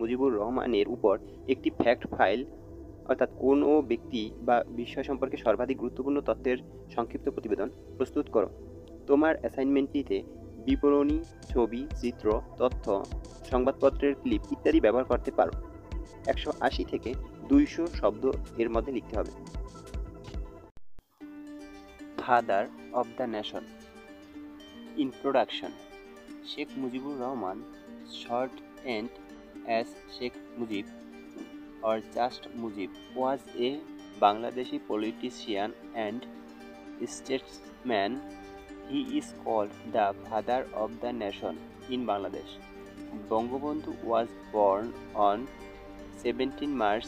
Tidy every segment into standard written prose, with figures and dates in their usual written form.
মুজিবুর রহমানের উপর একটি ফ্যাক্ট ফাইল, অর্থাৎ কোনো ব্যক্তি বা বিষয় সম্পর্কে সর্বাধিক গুরুত্বপূর্ণ তথ্যের সংক্ষিপ্ত প্রতিবেদন প্রস্তুত করো। তোমার অ্যাসাইনমেন্টটিতে বিবরণী, ছবি, চিত্র, তথ্য, সংবাদপত্রের ক্লিপ ইত্যাদি ব্যবহার করতে পারো। 180 থেকে 200 শব্দ এর মধ্যে লিখতে হবে। Father of the nation. Introduction. Sheikh Mujibur Rahman, shortened as Sheikh Mujib or just Mujib, was a Bangladeshi politician and statesman. He is called the father of the nation in Bangladesh. Bangabandhu was born on 17 March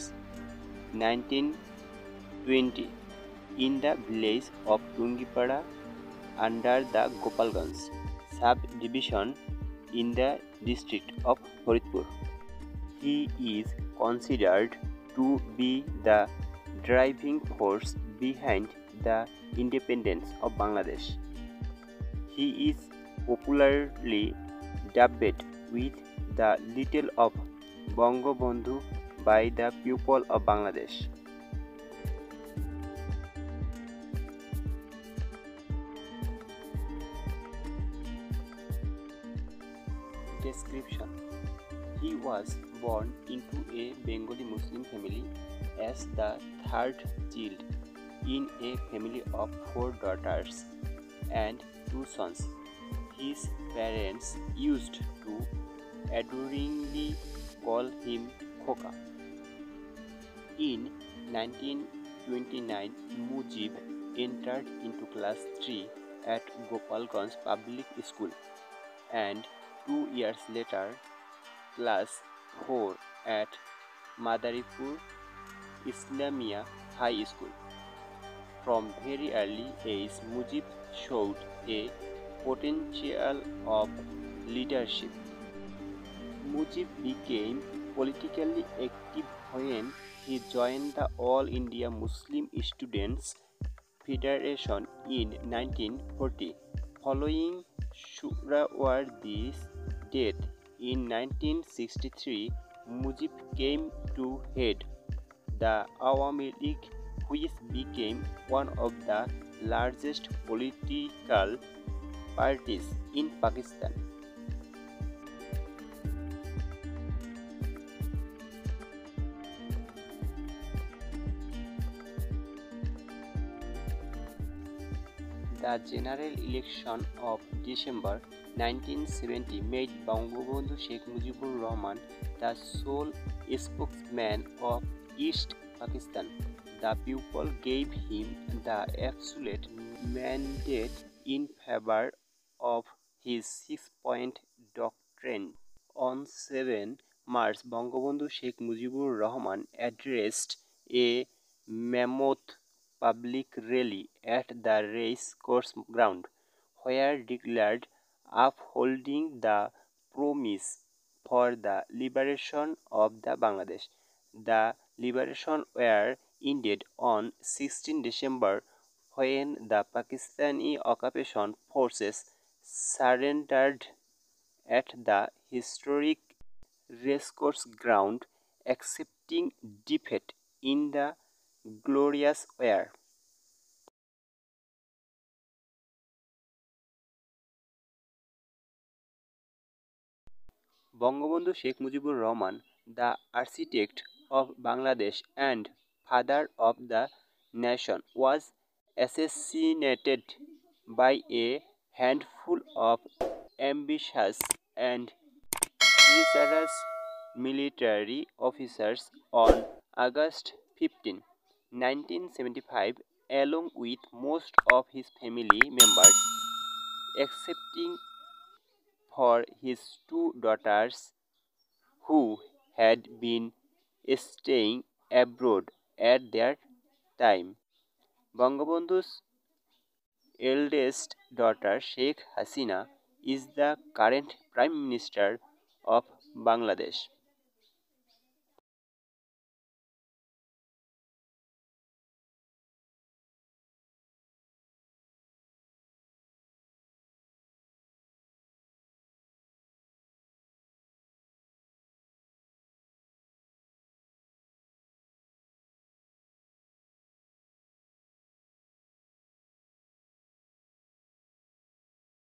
1920 in the village of Tungipara under the Gopalganj subdivision in the district of Faridpur. He is considered to be the driving force behind the independence of Bangladesh. He is popularly dubbed with the Little of Bangabandhu by the people of Bangladesh. Description. He was born into a Bengali Muslim family as the third child in a family of 4 daughters and 2 sons. His parents used to adoringly call him Khoka. In 1929, Mujib entered into class 3 at Gopalganj Public School and 2 years later, class 4 at Madaripur Islamia High School. From very early age, Mujib showed a potential of leadership. Mujib became politically active when he joined the All India Muslim Students Federation in 1940. Following Suhrawardi's death in 1963, Mujib came to head the Awami League, which became one of the largest political parties in Pakistan. The general election of December 1970 made Bangabandhu Sheikh Mujibur Rahman the sole spokesman of East Pakistan. The people gave him the absolute mandate in favor of his 6-point doctrine. On 7 March, Bangabandhu Sheikh Mujibur Rahman addressed a mammoth public rally at the race course ground, where declared upholding the promise for the liberation of the Bangladesh. The liberation war ended on 16 December when the Pakistani occupation forces surrendered at the historic racecourse ground, accepting defeat in the glorious war. Bangabandhu Sheikh Mujibur Rahman, the architect of Bangladesh and father of the nation, was assassinated by a handful of ambitious and treacherous military officers on August 15, 1975, along with most of his family members, excepting for his 2 daughters who had been staying abroad at that time. Bangabandhu's eldest daughter, Sheikh Hasina, is the current Prime Minister of Bangladesh.